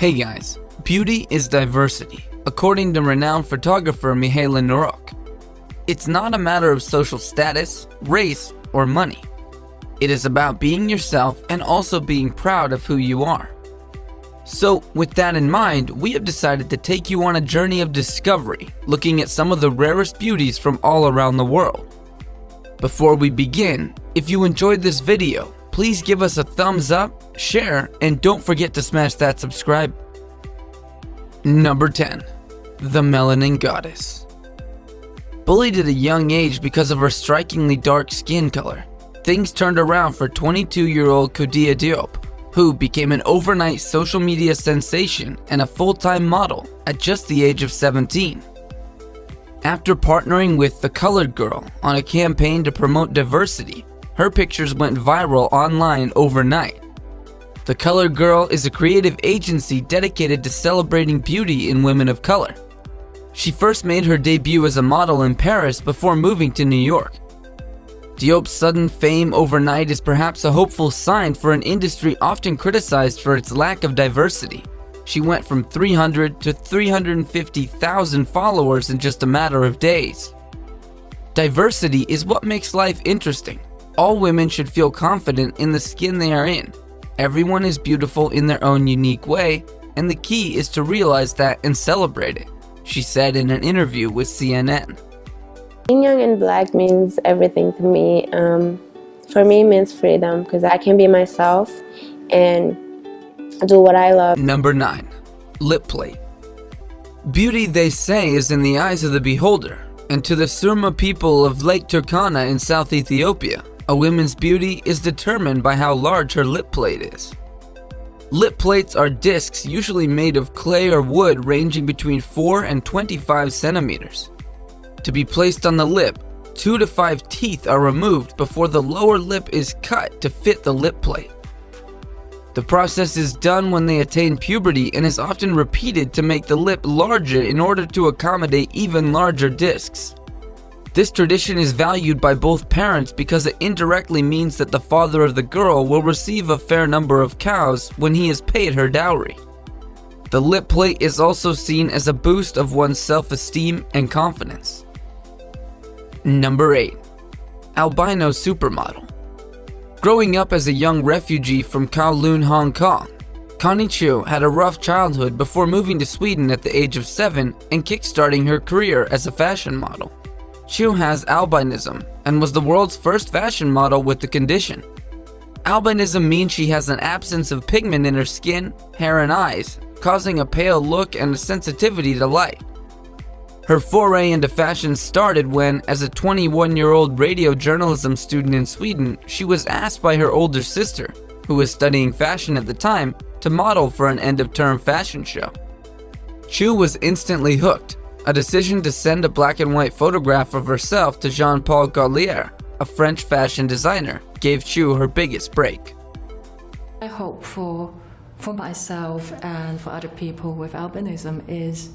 Hey guys, beauty is diversity, according to renowned photographer Mihaela Narok. It's not a matter of social status, race, or money. It is about being yourself and also being proud of who you are. So, with that in mind, we have decided to take you on a journey of discovery, looking at some of the rarest beauties from all around the world. Before we begin, if you enjoyed this video, please give us a thumbs up, share, and don't forget to smash that subscribe. Number 10. The Melanin Goddess. Bullied at a young age because of her strikingly dark skin color, things turned around for 22-year-old Koudia Diop, who became an overnight social media sensation and a full-time model at just the age of 17. After partnering with The Colored Girl on a campaign to promote diversity, her pictures went viral online overnight. The Colored Girl is a creative agency dedicated to celebrating beauty in women of color. She first made her debut as a model in Paris before moving to New York. Diop's sudden fame overnight is perhaps a hopeful sign for an industry often criticized for its lack of diversity. She went from 300 to 350,000 followers in just a matter of days. Diversity is what makes life interesting. All women should feel confident in the skin they are in. Everyone is beautiful in their own unique way, and the key is to realize that and celebrate it, she said in an interview with CNN. Being young and black means everything to me. For me, it means freedom because I can be myself and do what I love. Number 9. Lip plate. Beauty, they say, is in the eyes of the beholder, and to the Surma people of Lake Turkana in South Ethiopia, a woman's beauty is determined by how large her lip plate is. Lip plates are discs usually made of clay or wood ranging between 4 and 25 centimeters. To be placed on the lip, 2 to 5 teeth are removed before the lower lip is cut to fit the lip plate. The process is done when they attain puberty and is often repeated to make the lip larger in order to accommodate even larger discs. This tradition is valued by both parents because it indirectly means that the father of the girl will receive a fair number of cows when he has paid her dowry. The lip plate is also seen as a boost of one's self-esteem and confidence. Number 8. Albino Supermodel. Growing up as a young refugee from Kowloon, Hong Kong, Connie Chiu had a rough childhood before moving to Sweden at the age of 7 and kickstarting her career as a fashion model. Chiu has albinism and was the world's first fashion model with the condition. Albinism means she has an absence of pigment in her skin, hair, and eyes, causing a pale look and a sensitivity to light. Her foray into fashion started when, as a 21-year-old radio journalism student in Sweden, she was asked by her older sister, who was studying fashion at the time, to model for an end-of-term fashion show. Chiu was instantly hooked. A decision to send a black and white photograph of herself to Jean-Paul Gaultier, a French fashion designer, gave Chiu her biggest break. I hope for myself and for other people with albinism is,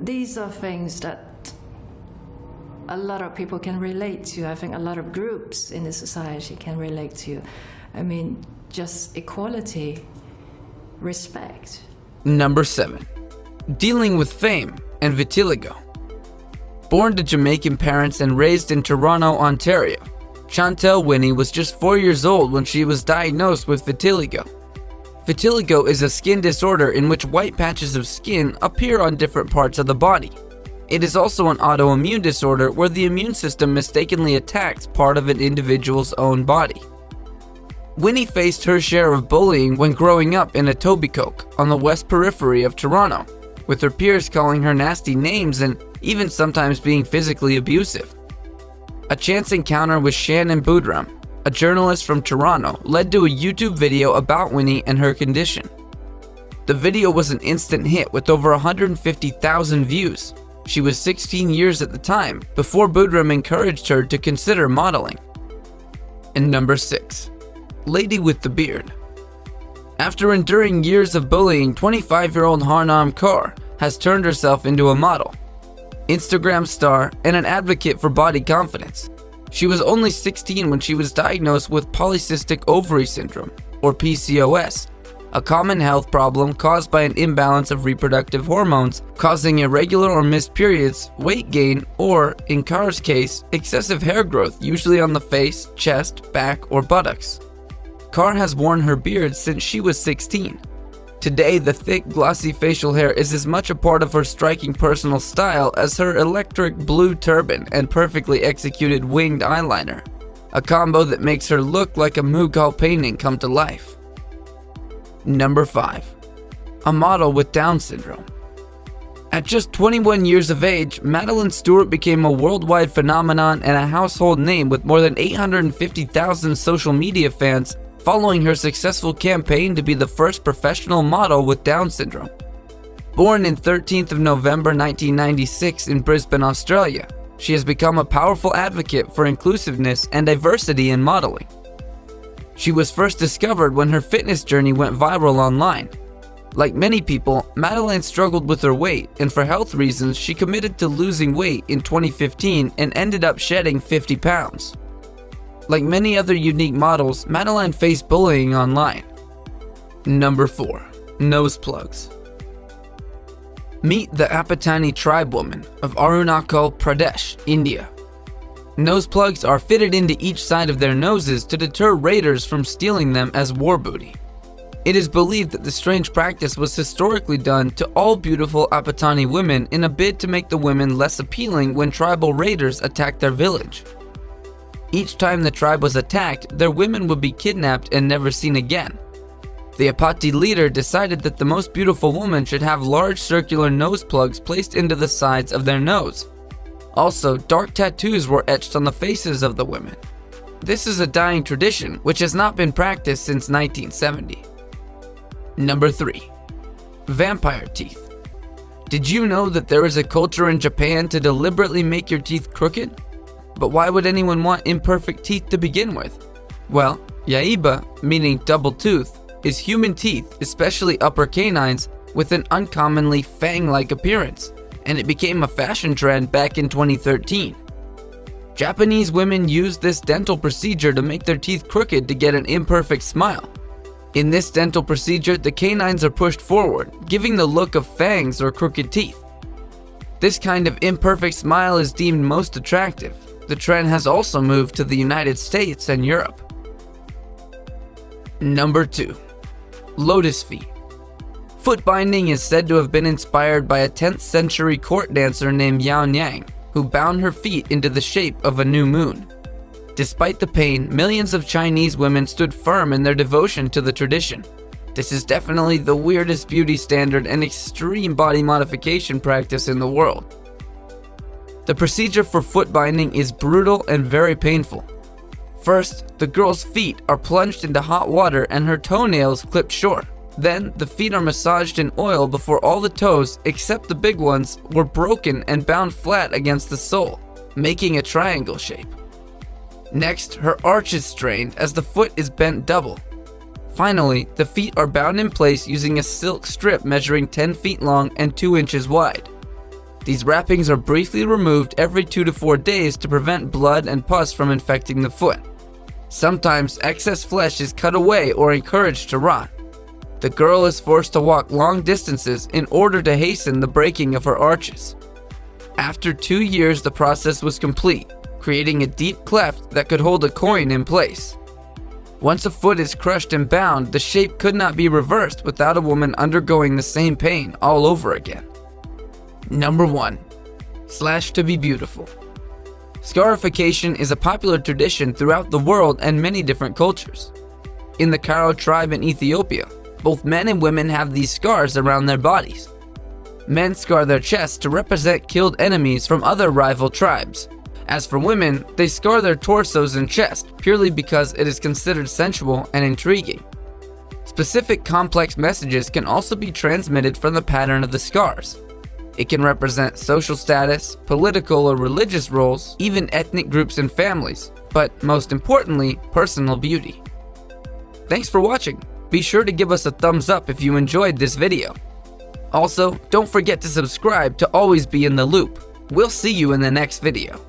these are things that a lot of people can relate to. I think a lot of groups in the society can relate to. Just equality, respect. Number 7. Dealing with fame and vitiligo. Born to Jamaican parents and raised in Toronto, Ontario, Chantel Winnie was just 4 years old when she was diagnosed with vitiligo. Vitiligo is a skin disorder in which white patches of skin appear on different parts of the body. It is also an autoimmune disorder where the immune system mistakenly attacks part of an individual's own body. Winnie faced her share of bullying when growing up in Etobicoke on the west periphery of Toronto, with her peers calling her nasty names and even sometimes being physically abusive. A chance encounter with Shannon Boodram, a journalist from Toronto, led to a YouTube video about Winnie and her condition. The video was an instant hit with over 150,000 views. She was 16 years at the time, before Boodram encouraged her to consider modeling. And number 6. Lady with the Beard. After enduring years of bullying, 25-year-old Harnam Kaur has turned herself into a model, Instagram star, and an advocate for body confidence. She was only 16 when she was diagnosed with polycystic ovary syndrome, or PCOS, a common health problem caused by an imbalance of reproductive hormones, causing irregular or missed periods, weight gain, or, in Car's case, excessive hair growth, usually on the face, chest, back, or buttocks. Car has worn her beard since she was 16. Today, the thick, glossy facial hair is as much a part of her striking personal style as her electric blue turban and perfectly executed winged eyeliner, a combo that makes her look like a Mughal painting come to life. Number 5. A model with Down syndrome. At just 21 years of age, Madeline Stewart became a worldwide phenomenon and a household name with more than 850,000 social media fans following her successful campaign to be the first professional model with Down syndrome. Born on 13th of November 1996 in Brisbane, Australia, she has become a powerful advocate for inclusiveness and diversity in modeling. She was first discovered when her fitness journey went viral online. Like many people, Madeline struggled with her weight, and for health reasons, she committed to losing weight in 2015 and ended up shedding 50 pounds. Like many other unique models, Madeline faced bullying online. Number 4. Nose plugs. Meet the Apatani tribe woman of Arunachal Pradesh, India. Nose plugs are fitted into each side of their noses to deter raiders from stealing them as war booty. It is believed that the strange practice was historically done to all beautiful Apatani women in a bid to make the women less appealing when tribal raiders attacked their village. Each time the tribe was attacked, their women would be kidnapped and never seen again. The Apati leader decided that the most beautiful woman should have large circular nose plugs placed into the sides of their nose. Also, dark tattoos were etched on the faces of the women. This is a dying tradition which has not been practiced since 1970. Number 3. Vampire teeth. Did you know that there is a culture in Japan to deliberately make your teeth crooked? But why would anyone want imperfect teeth to begin with? Well, yaiba, meaning double tooth, is human teeth, especially upper canines, with an uncommonly fang-like appearance, and it became a fashion trend back in 2013. Japanese women use this dental procedure to make their teeth crooked to get an imperfect smile. In this dental procedure, the canines are pushed forward, giving the look of fangs or crooked teeth. This kind of imperfect smile is deemed most attractive. The trend has also moved to the United States and Europe. Number 2. Lotus feet. Foot binding is said to have been inspired by a 10th century court dancer named Yao Yang, who bound her feet into the shape of a new moon. Despite the pain, millions of Chinese women stood firm in their devotion to the tradition. This is definitely the weirdest beauty standard and extreme body modification practice in the world. The procedure for foot binding is brutal and very painful. First, the girl's feet are plunged into hot water and her toenails clipped short. Then, the feet are massaged in oil before all the toes, except the big ones, were broken and bound flat against the sole, making a triangle shape. Next, her arch is strained as the foot is bent double. Finally, the feet are bound in place using a silk strip measuring 10 feet long and 2 inches wide. These wrappings are briefly removed every 2 to 4 days to prevent blood and pus from infecting the foot. Sometimes excess flesh is cut away or encouraged to rot. The girl is forced to walk long distances in order to hasten the breaking of her arches. After 2 years, the process was complete, creating a deep cleft that could hold a coin in place. Once a foot is crushed and bound, the shape could not be reversed without a woman undergoing the same pain all over again. Number 1. Slash to be beautiful. Scarification is a popular tradition throughout the world and many different cultures. In the Karo tribe in Ethiopia, both men and women have these scars around their bodies. Men scar their chests to represent killed enemies from other rival tribes. As for women, they scar their torsos and chest purely because it is considered sensual and intriguing. Specific complex messages can also be transmitted from the pattern of the scars. It can represent social status, political or religious roles, even ethnic groups and families, but most importantly, personal beauty. Thanks for watching. Be sure to give us a thumbs up if you enjoyed this video. Also, don't forget to subscribe to always be in the loop. We'll see you in the next video.